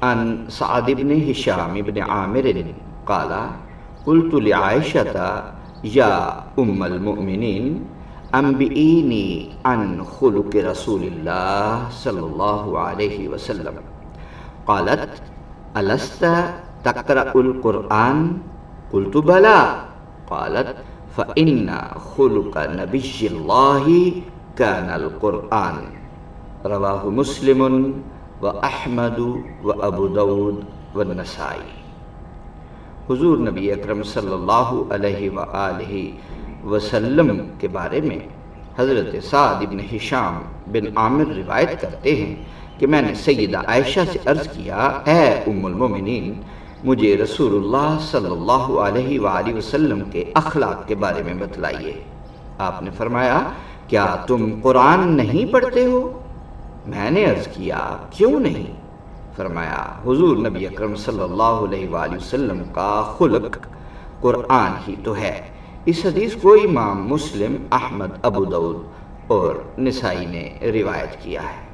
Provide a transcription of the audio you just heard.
عن سعد بن هشام بن عامر قال قلت لعائشة يا أم المؤمنين أنبئيني عن خلق رسول الله صلى الله عليه وسلم قالت ألست تقرأ القرآن قلت بلى قالت فإن خلق نبي الله كان القرآن رواه مسلم وأحمد وأبو داود والنسائی۔ حضور نبی اکرم صلی اللہ علیہ وآلہ وسلم کے بارے میں حضرت سعد بن ہشام بن عامر روایت کرتے ہیں کہ میں نے سیدہ عائشہ سے عرض کیا، اے ام المومنین، مجھے رسول اللہ صلی اللہ علیہ وآلہ وسلم کے اخلاق کے بارے میں بتلائیے۔ آپ نے فرمایا، کیا تم قرآن نہیں پڑھتے ہو؟ میں نے عرض کیا، کیوں نہیں؟ فرمایا، حضور نبی اکرم صلی اللہ علیہ وآلہ وسلم کا خلق قرآن ہی تو ہے۔ اس حدیث کو امام مسلم، احمد، ابو داؤد اور نسائی نے روایت کیا ہے۔